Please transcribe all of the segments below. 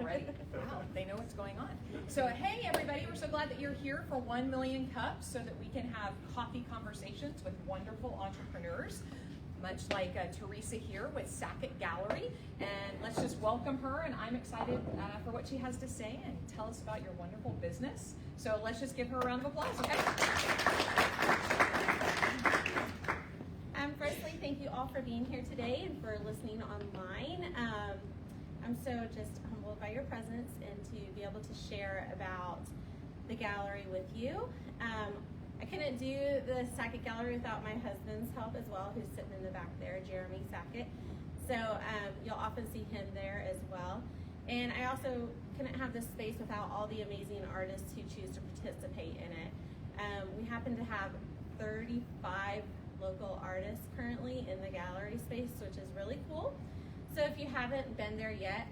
already. Wow, they know what's going on. So hey everybody, we're so glad that you're here for 1 million cups so that we can have coffee conversations with wonderful entrepreneurs, much like Teresa here with Sacket Gallery. And let's just welcome her, and I'm excited for what she has to say and tell us about your wonderful business. So let's just give her a round of applause, okay? Firstly, thank you all for being here today and for listening online. I'm so just humbled by your presence and to be able to share about the gallery with you. I couldn't do the Sacket Gallery without my husband's help as well, who's sitting in the back there, Jeremy Sacket. So you'll often see him there as well. And I also couldn't have this space without all the amazing artists who choose to participate in it. We happen to have 35 local artists currently in the gallery space, which is really cool. So if you haven't been there yet,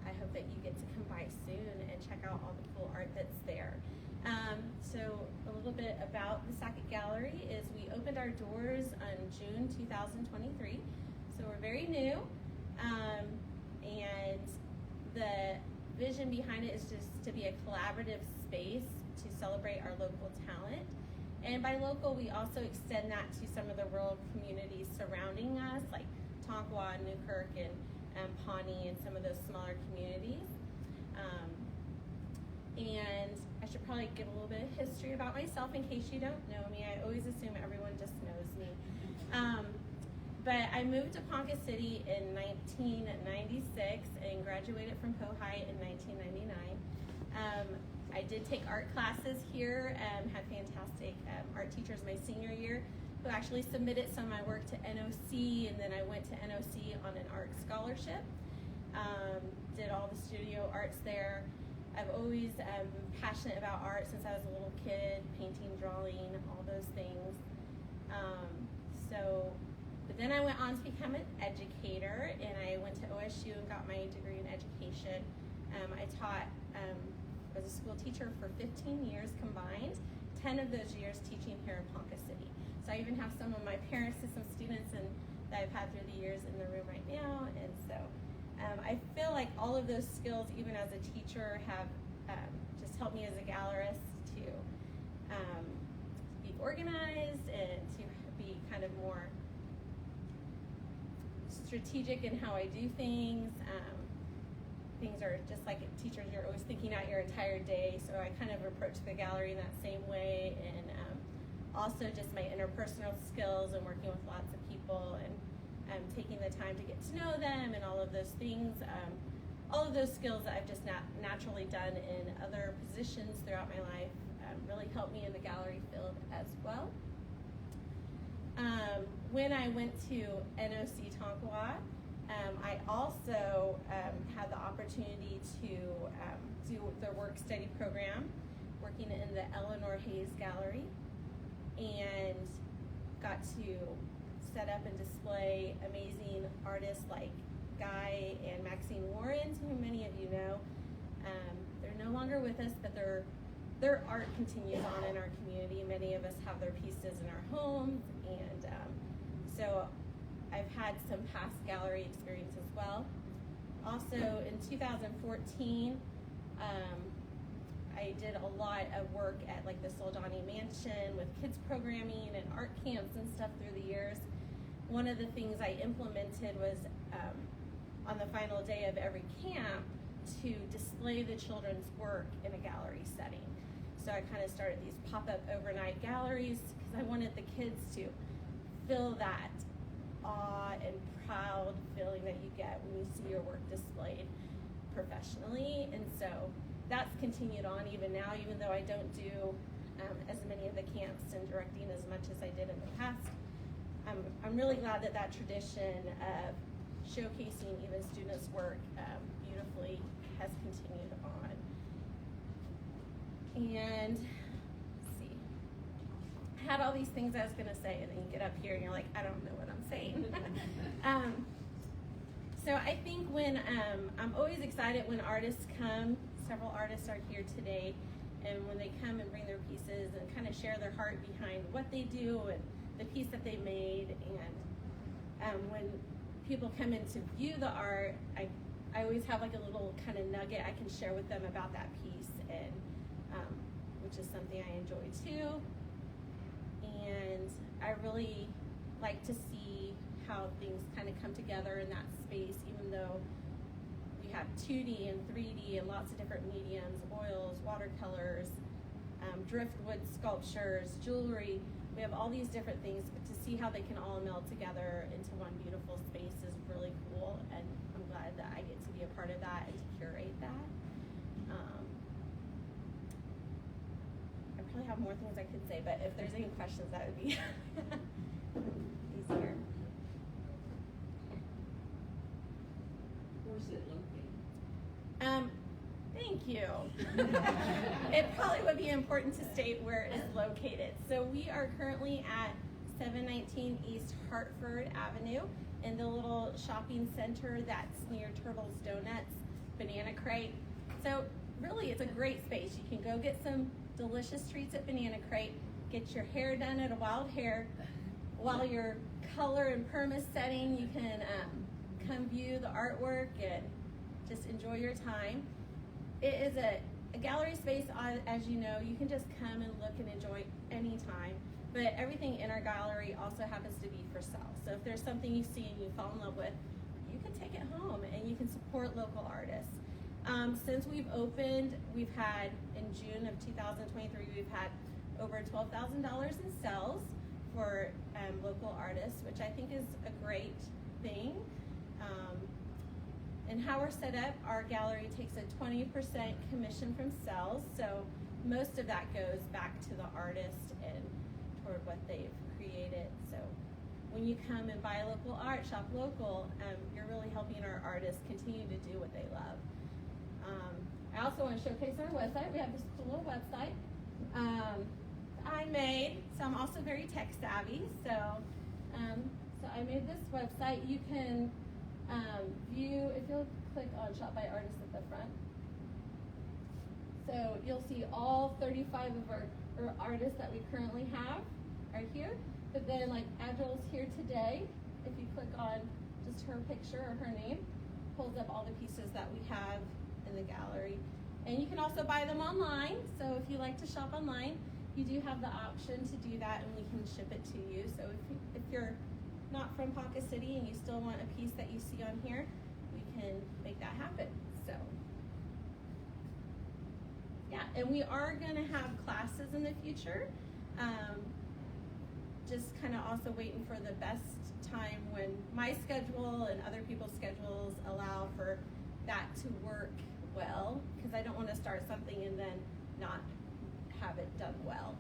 I hope that you get to come by soon and check out all the cool art that's there. So a little bit about the Sacket Gallery is we opened our doors on June 2023, so we're very new, and the vision behind it is just to be a collaborative space to celebrate our local talent. And by local, we also extend that to some of the rural communities surrounding us, like Tonkawa, Newkirk, and Pawnee, and some of those smaller communities. And I should probably give a little bit of history about myself in case you don't know me. I always assume everyone just knows me. But I moved to Ponca City in 1996 and graduated from Pohai in 1999. I did take art classes here, had fantastic art teachers my senior year who actually submitted some of my work to NOC, and then I went to NOC on an art scholarship. Did all the studio arts there. I've always been passionate about art since I was a little kid, painting, drawing, all those things. But then I went on to become an educator, and I went to OSU and got my degree in education. I taught was a school teacher for 15 years combined, 10 of those years teaching here in Ponca City. So I even have some of my parents and some students that I've had through the years in the room right now. And so I feel like all of those skills, even as a teacher, have just helped me as a gallerist to be organized and to be kind of more strategic in how I do things. Things are just like teachers, you're always thinking out your entire day, so I kind of approach the gallery in that same way, and also just my interpersonal skills and working with lots of people and taking the time to get to know them and all of those things. All of those skills that I've just naturally done in other positions throughout my life really helped me in the gallery field as well. When I went to NOC Tonkawa, I also had the opportunity to do the work study program, working in the Eleanor Hayes Gallery, and got to set up and display amazing artists like Guy and Maxine Warren, who many of you know. They're no longer with us, but their art continues on in our community. Many of us have their pieces in our homes, and so I've had some past gallery experience as well. Also in 2014, I did a lot of work at like the Soldani Mansion with kids programming and art camps and stuff through the years. One of the things I implemented was on the final day of every camp to display the children's work in a gallery setting. So I kind of started these pop-up overnight galleries because I wanted the kids to feel that awe and proud feeling that you get when you see your work displayed professionally. And so that's continued on even now, even though I don't do as many of the camps and directing as much as I did in the past. I'm really glad that that tradition of showcasing even students' work beautifully has continued on. And let's see, I had all these things I was going to say, and then you get up here and you're like, I don't know what I'm saying. So I think when I'm always excited when artists come. Several artists are here today, and when they come and bring their pieces and kind of share their heart behind what they do and the piece that they made, and when people come in to view the art, I I always have like a little kind of nugget I can share with them about that piece, and which is something I enjoy too. And I really like to see how things kind of come together in that space, even though we have 2D and 3D and lots of different mediums, oils, watercolors, driftwood sculptures, jewelry. We have all these different things, but to see how they can all meld together into one beautiful space is really cool, and I'm glad that I get to be a part of that and to curate that. I probably have more things I could say, but if there's any questions, that would be easier. Where's it located? Thank you. It probably would be important to state where it is located. So we are currently at 719 East Hartford Avenue in the little shopping center that's near Turtle's Donuts, Banana Crate. So really, it's a great space. You can go get some delicious treats at Banana Crate, get your hair done at a Wild Hair. While your color and perm is setting, you can come view the artwork and just enjoy your time. It is a gallery space, as you know. You can just come and look and enjoy anytime, but everything in our gallery also happens to be for sale. So if there's something you see and you fall in love with, you can take it home and you can support local artists. Since we've opened, we've had, in June of 2023, we've had over $12,000 in sales for local artists, which I think is a great thing. And how we're set up, our gallery takes a 20% commission from sales, so most of that goes back to the artist and toward what they've created. So when you come and buy local art, shop local, you're really helping our artists continue to do what they love. I also want to showcase our website. We have this little website I made, so I'm also very tech savvy. So I made this website. You can view, if you'll click on Shop by Artist at the front. So you'll see all 35 of our artists that we currently have are here. But then like Agile's here today. If you click on just her picture or her name, pulls up all the pieces that we have in the gallery. And you can also buy them online. So if you like to shop online, you do have the option to do that, and we can ship it to you. So if you're not from Ponca City and you still want a piece that you see on here, we can make that happen. So yeah, and we are going to have classes in the future. Just kind of also waiting for the best time when my schedule and other people's schedules allow for that to work well, because I don't want to start something and then not have it done well.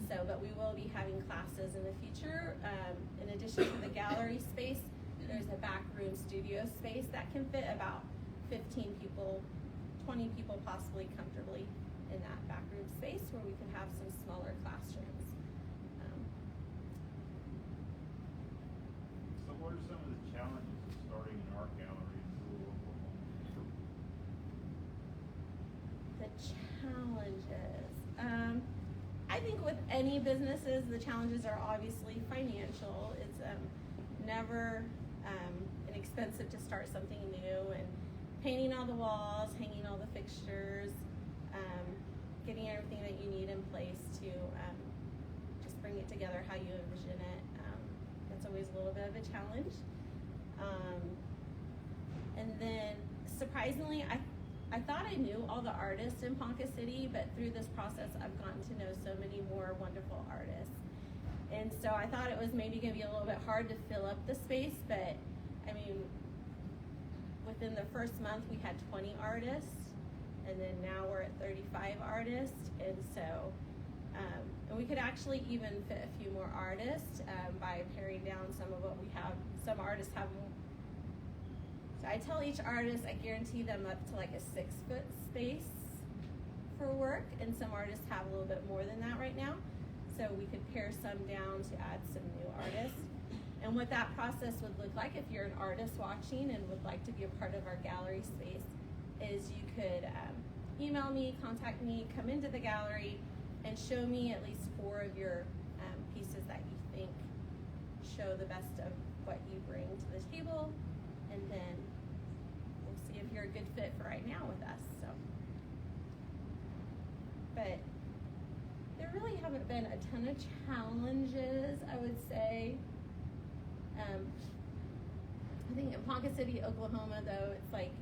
So, but we will be having classes in the future. In addition to the gallery space, there's a back room studio space that can fit about 15 people, 20 people possibly comfortably in that back room space, where we can have some smaller classrooms. So what are some of the challenges of starting an art gallery in rural Oklahoma? The challenges. I think with any businesses, the challenges are obviously financial. It's never inexpensive to start something new, and painting all the walls, hanging all the fixtures, getting everything that you need in place to just bring it together how you envision it. That's always a little bit of a challenge. And then surprisingly, I thought I knew all the artists in Ponca City, but through this process, I've gotten to know so many more wonderful artists. And so I thought it was maybe going to be a little bit hard to fill up the space, but I mean, within the first month, we had 20 artists, and then now we're at 35 artists. And so, and we could actually even fit a few more artists by paring down some of what we have. Some artists have more. So I tell each artist, I guarantee them up to like a 6-foot space for work, and some artists have a little bit more than that right now. So we could pare some down to add some new artists. And what that process would look like, if you're an artist watching and would like to be a part of our gallery space, is you could email me, contact me, come into the gallery, and show me at least 4 of your pieces that you think show the best of what you bring to the table, and then we'll see if you're a good fit for right now with us. So, but there really haven't been a ton of challenges, I would say. I think in Ponca City, Oklahoma, though, it's like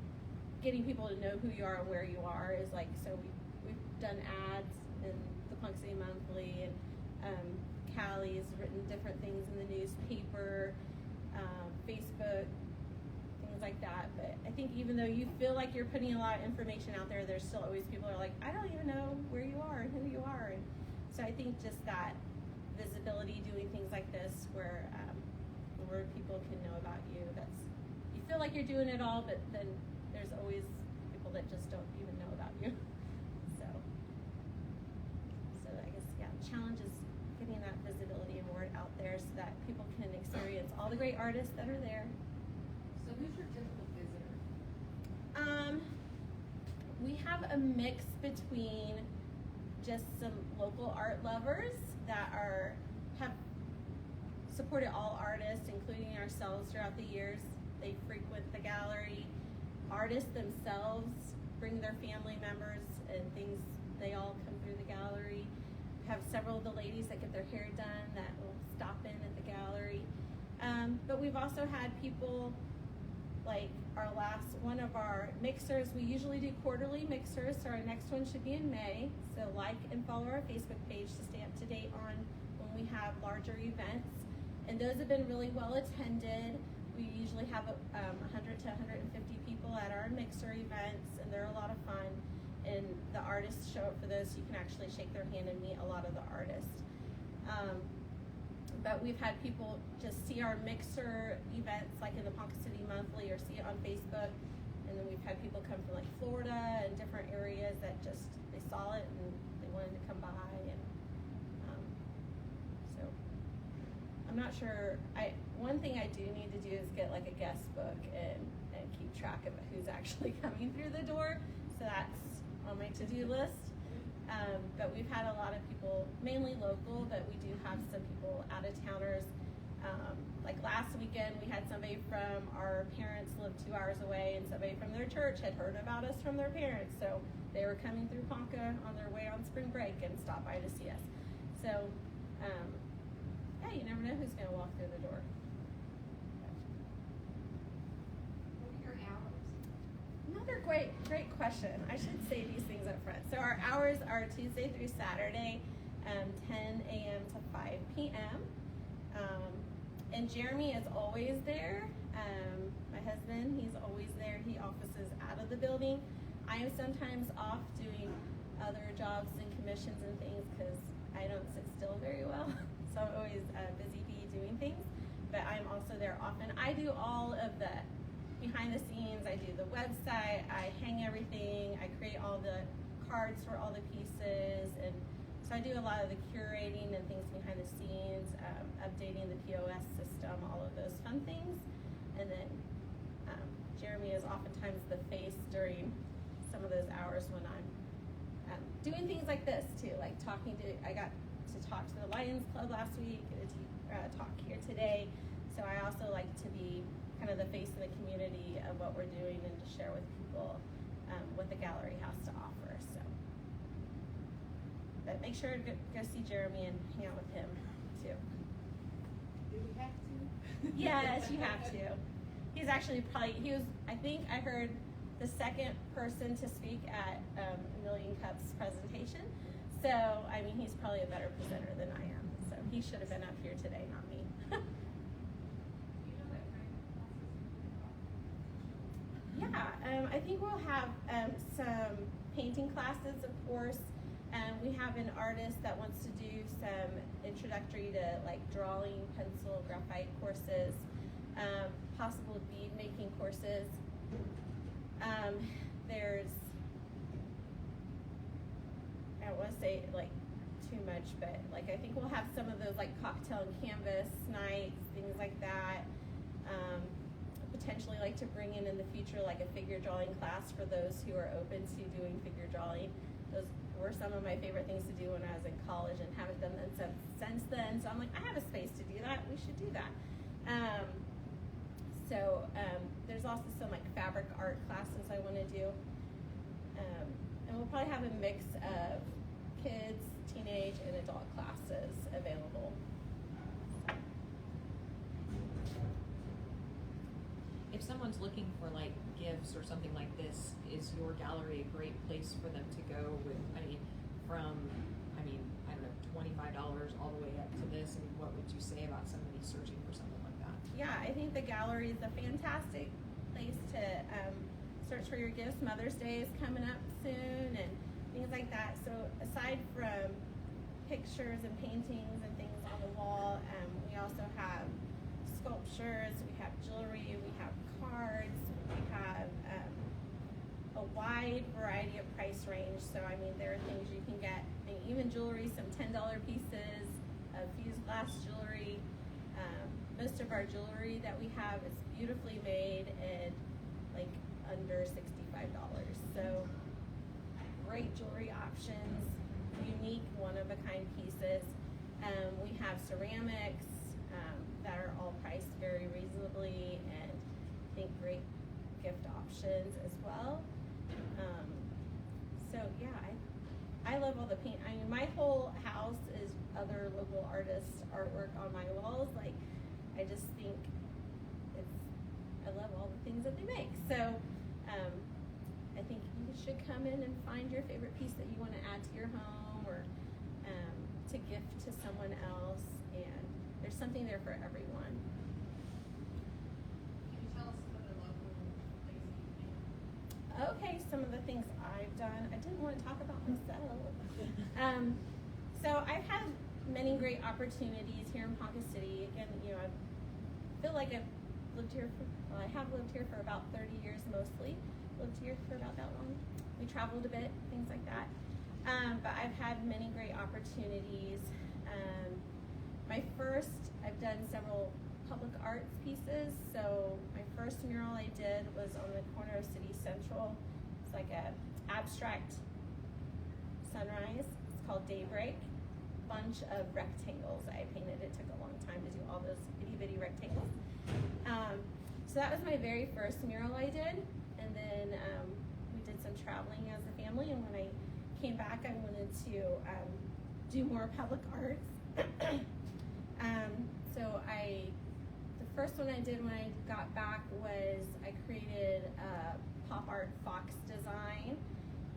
getting people to know who you are and where you are is like, so we've done ads in the Ponca City Monthly, and Callie's written different things in the newspaper, Facebook, things like that. But I think even though you feel like you're putting a lot of information out there, there's still always people who are like, I don't even know where you are and who you are. And so I think just that visibility, doing things like this where people can know about you, you feel like you're doing it all, but then there's always people that just don't even know about you. So I guess, yeah, the challenge is getting that visibility and word out there so that people can experience all the great artists that are there. So who's your typical visitor? We have a mix between just some local art lovers that have supported all artists, including ourselves, throughout the years. They frequent the gallery. Artists themselves bring their family members and things. They all come through the gallery. We have several of the ladies that get their hair done that will stop in at the gallery. But we've also had people like one of our mixers. We usually do quarterly mixers, so our next one should be in May. So like and follow our Facebook page to stay up to date on when we have larger events. And those have been really well attended. We usually have 100 to 150 people at our mixer events, and they're a lot of fun. And the artists show up for those, so you can actually shake their hand and meet a lot of the artists. But we've had people just see our mixer events, like in the Ponca City Monthly, or see it on Facebook. And then we've had people come from like Florida and different areas that just, they saw it and they wanted to come by. And so I'm not sure. One thing I do need to do is get like a guest book and keep track of who's actually coming through the door. So that's on my to-do list. But we've had a lot of people, mainly local, but we do have some people out of towners. Like last weekend, we had somebody from our parents lived 2 hours away, and somebody from their church had heard about us from their parents. So they were coming through Ponca on their way on spring break and stopped by to see us. So, yeah, you never know who's going to walk through the door. What are your hours? Another great question. I should say these things up front. So our hours are Tuesday through Saturday, 10 a.m. to 5 p.m. And Jeremy is always there. My husband, he's always there. He offices out of the building. I am sometimes off doing other jobs and commissions and things because I don't sit still very well. So I'm always busy bee doing things. But I'm also there often. I do all of the behind the scenes. I do the website, I hang everything, I create all the cards for all the pieces, and so I do a lot of the curating and things behind the scenes, updating the POS system, all of those fun things. And then Jeremy is oftentimes the face during some of those hours when I'm doing things like this too, like I got to talk to the Lions Club last week, talk here today. So I also like to be kind of the face of the community of what we're doing and to share with people what the gallery has to offer. So, but make sure to go see Jeremy and hang out with him too. Do we have to? Yes, you have to. He's actually I think I heard the second person to speak at A Million Cups presentation. So, I mean, he's probably a better presenter than I am. So he should have been up here today, not me. Yeah, I think we'll have some painting classes, of course. We have an artist that wants to do some introductory to like drawing, pencil, graphite courses, possible bead making courses. There's, I don't want to say like too much, but like I think we'll have some of those like cocktail and canvas nights, things like that. Potentially like to bring in the future like a figure drawing class for those who are open to doing figure drawing. Those were some of my favorite things to do when I was in college and haven't done them since then. So I'm like, I have a space to do that. We should do that. So there's also some like fabric art classes I want to do. And we'll probably have a mix of kids, teenage, and adult classes available. If someone's looking for like gifts or something like this, is your gallery a great place for them to go with, I don't know, $25 all the way up to this? I mean, what would you say about somebody searching for something like that? Yeah, I think the gallery is a fantastic place to search for your gifts. Mother's Day is coming up soon and things like that. So aside from pictures and paintings and things on the wall, we also have sculptures, we have jewelry, we have cards, we have a wide variety of price range. So I mean, there are things you can get, and even jewelry, some $10 pieces of fused glass jewelry. Most of our jewelry that we have is beautifully made and like under $65. So great jewelry options, unique, one-of-a-kind pieces. We have ceramics that are all priced very reasonably, and I think great gift options as well. So yeah, I love all the paint. I mean, my whole house is other local artists' artwork on my walls. Like, I just think I love all the things that they make. So I think you should come in and find your favorite piece that you want to add to your home or to gift to someone else, and there's something there for everyone. Can you tell us some of the local things that you do? Okay, some of the things I've done. I didn't want to talk about myself. So I've had many great opportunities here in Ponca City. Again, you know, I feel like I've lived here I have lived here for about 30 years mostly. Lived here for about that long. We traveled a bit, things like that. But I've had many great opportunities. I've done several public arts pieces. So my first mural I did was on the corner of City Central. It's like a abstract sunrise. It's called Daybreak. Bunch of rectangles I painted. It took a long time to do all those itty bitty rectangles. So that was my very first mural I did, and then we did some traveling as a family, and when I came back I wanted to do more public arts. So the first one I did when I got back was I created a pop art fox design,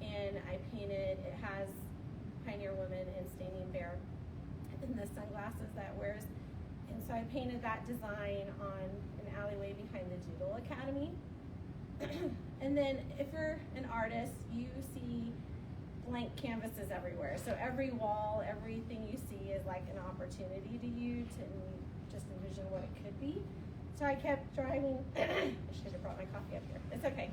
and I painted, it has Pioneer Woman and Standing Bear in the sunglasses that wears. And so I painted that design on an alleyway behind the Doodle Academy. And then if you're an artist, you see blank canvases everywhere. So every wall, everything you see is like an opportunity to you to just envision what it could be. So I kept driving. I should have brought my coffee up here. It's okay.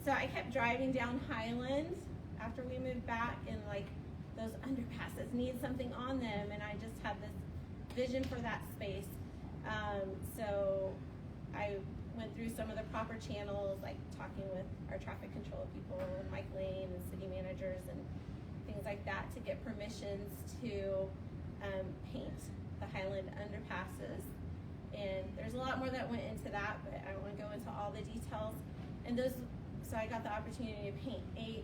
So I kept driving down Highland after we moved back, and like those underpasses need something on them, and I just had this vision for that space. So I went through some of the proper channels, like talking with our traffic control people and Mike Lane and city managers and things like that to get permissions to paint the Highland underpasses. And there's a lot more that went into that, but I don't want to go into all the details. And so I got the opportunity to paint 8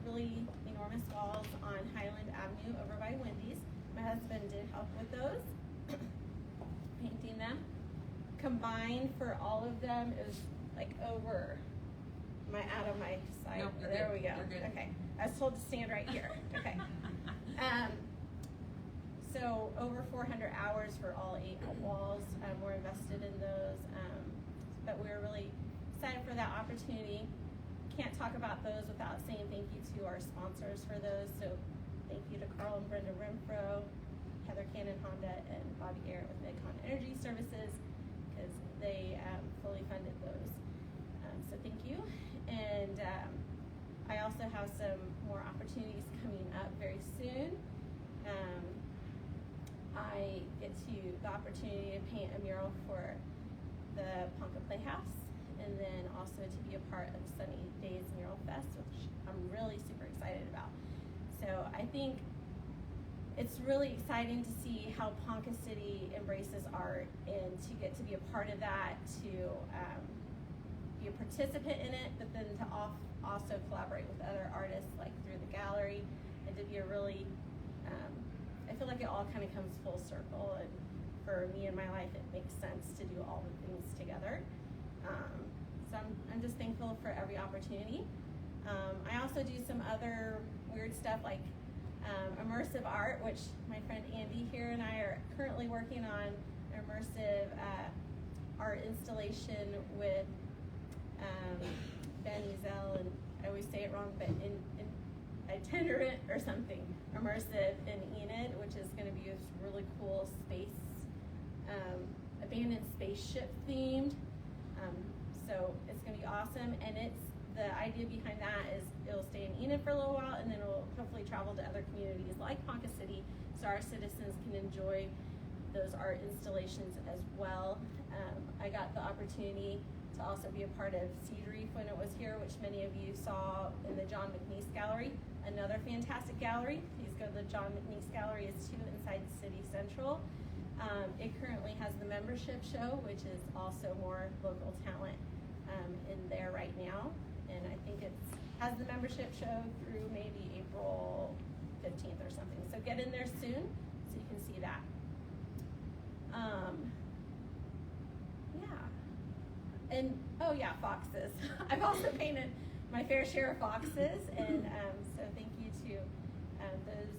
really enormous walls on Highland Avenue over by Wendy's. My husband did help with those, painting them. Combined for all of them, it was like over out of my sight. Nope, you're there good. we go. You're good. Okay, I was told to stand right here. Okay. So over 400 hours for all 8 walls. We're invested in those, but we're really excited for that opportunity. Can't talk about those without saying thank you to our sponsors for those. So thank you to Carl and Brenda Renfro, Heather Cannon Honda, and Bobby Garrett with Midcon Energy Services, because they fully funded those. So thank you. And I also have some more opportunities coming up very soon. I get the opportunity to paint a mural for the Ponca Playhouse, and then also to be a part of Sunny Days Mural Fest, which I'm really super excited about. So I think it's really exciting to see how Ponca City embraces art and to get to be a part of that, to be a participant in it, but then to also collaborate with other artists like through the gallery, and to be a really, I feel like it all kind of comes full circle, and for me in my life it makes sense to do all the things together. So I'm just thankful for every opportunity. I also do some other weird stuff like immersive art, which my friend Andy here and I are currently working on an immersive art installation with Ben Ezel, and I always say it wrong, but in itinerant or something, immersive in Enid, which is going to be a really cool space, abandoned spaceship themed. So it's going to be awesome, and the idea behind that is it'll stay in Enid for a little while, and then it'll hopefully travel to other communities like Ponca City, so our citizens can enjoy those art installations as well. I got the opportunity to also be a part of Seed Reef when it was here, which many of you saw in the John McNeese Gallery, another fantastic gallery. Please go to the John McNeese Gallery. It's 2 inside City Central. It currently has the membership show, which is also more local talent in there right now, and I think it has the membership show through maybe April 15th or something, so get in there soon so you can see that. Yeah, and oh yeah, foxes. I've also painted my fair share of foxes, and so thank you to those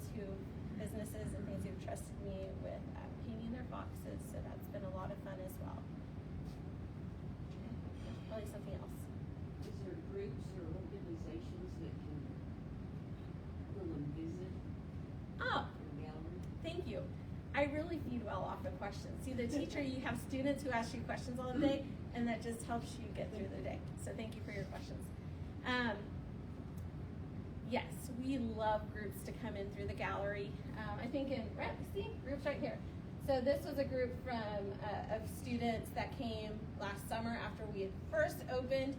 businesses and things who've trusted me with painting their foxes, so that's been a lot of fun as well. Probably something else. Is there groups or organizations that can come and visit Oh, your gallery? thank you. I really feed well off of questions. See, the teacher, you have students who ask you questions all day, and that just helps you get through the day. So thank you for your questions. Yes, we love groups to come in through the gallery. I think see, groups right here. So this was a group of students that came last summer after we had first opened.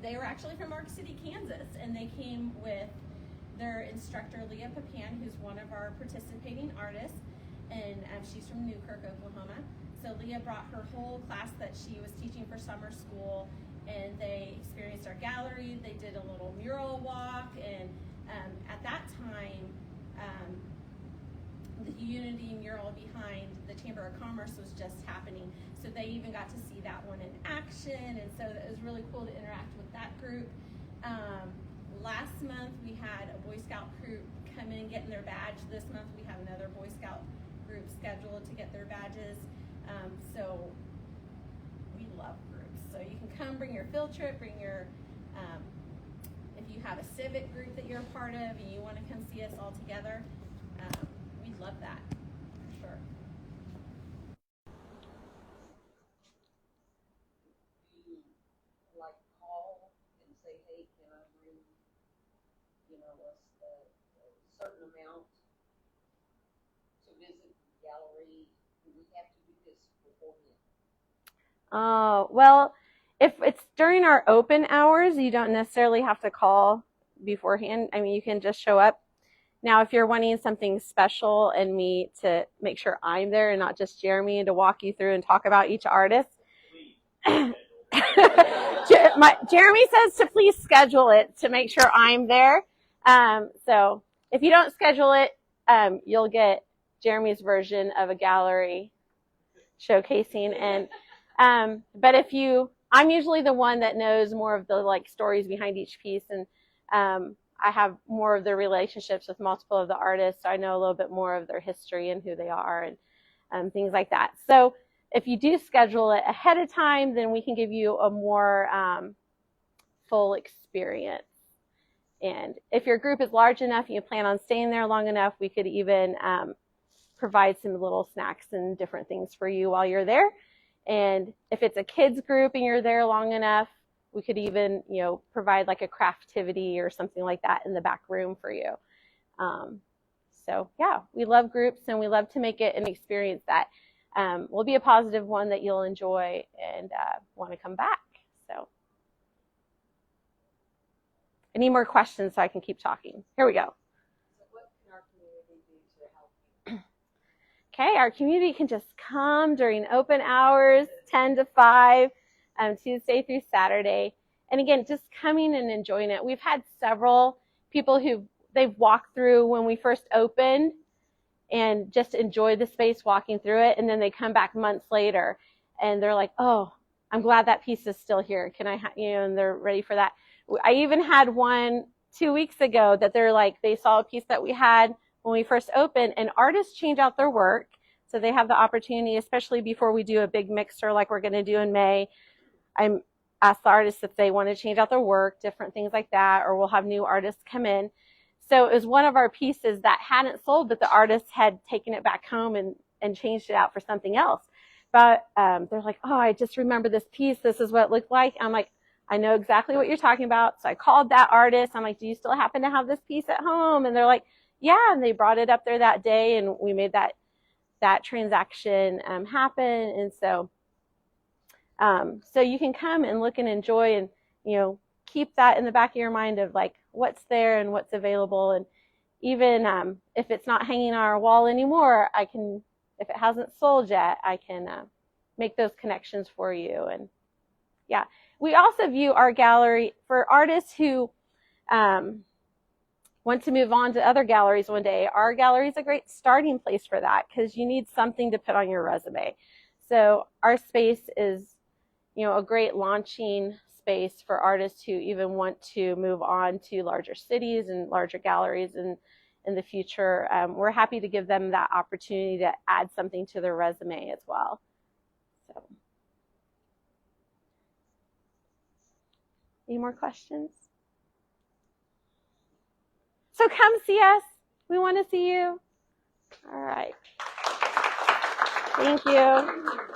They were actually from Ponca City, Kansas, and they came with their instructor, Leah Papan, who's one of our participating artists, and she's from Newkirk, Oklahoma. So Leah brought her whole class that she was teaching for summer school, and they experienced our gallery. They did a little mural walk, and at that time, the Unity mural behind the Chamber of Commerce was just happening. So they even got to see that one in action, and so it was really cool to interact with that group. Last month we had a Boy Scout group come in getting their badge. This month we have another Boy Scout group scheduled to get their badges. So we love groups. So you can come, bring your field trip, bring your, if you have a civic group that you're a part of and you want to come see us all together, we'd love that, for sure. Do you like call and say, hey, can I bring, a certain amount to visit the gallery? Do we have to do this beforehand? Well, if it's during our open hours, you don't necessarily have to call beforehand. I mean, you can just show up. Now, if you're wanting something special and me to make sure I'm there and not just Jeremy to walk you through and talk about each artist, Jeremy says to please schedule it to make sure I'm there. So if you don't schedule it, you'll get Jeremy's version of a gallery showcasing. And but if I'm usually the one that knows more of the stories behind each piece, and I have more of the relationships with multiple of the artists, so I know a little bit more of their history and who they are and things like that. So if you do schedule it ahead of time, then we can give you a more full experience. And if your group is large enough and you plan on staying there long enough, we could even provide some little snacks and different things for you while you're there. And if it's a kids group and you're there long enough, we could even, provide like a craftivity or something like that in the back room for you. So yeah, we love groups, and we love to make it an experience that will be a positive one that you'll enjoy and want to come back. So any more questions so I can keep talking? Here we go. So what can our community do to help Okay, our community can just come during open hours, 10 to 5, Tuesday through Saturday. And again, just coming and enjoying it. We've had several people they've walked through when we first opened and just enjoyed the space walking through it. And then they come back months later and they're like, oh, I'm glad that piece is still here. Can I, and they're ready for that. I even had one 2 weeks ago that they're like, they saw a piece that we had when we first opened, and artists change out their work. So they have the opportunity, especially before we do a big mixer like we're going to do in May. I'm asked the artists if they want to change out their work, different things like that, or we'll have new artists come in. So it was one of our pieces that hadn't sold, but the artist had taken it back home and changed it out for something else. But they're like, oh, I just remember this piece. This is what it looked like. I'm like, I know exactly what you're talking about. So I called that artist. I'm like, do you still happen to have this piece at home? And they're like, yeah. And they brought it up there that day, and we made that transaction happen. And so you can come and look and enjoy, and keep that in the back of your mind of like what's there and what's available. And even if it's not hanging on our wall anymore, if it hasn't sold yet, I can make those connections for you. And yeah, we also view our gallery for artists who want to move on to other galleries one day. Our gallery is a great starting place for that because you need something to put on your resume. So our space is, a great launching space for artists who even want to move on to larger cities and larger galleries in the future. We're happy to give them that opportunity to add something to their resume as well. So, any more questions? So come see us. We want to see you. All right. Thank you.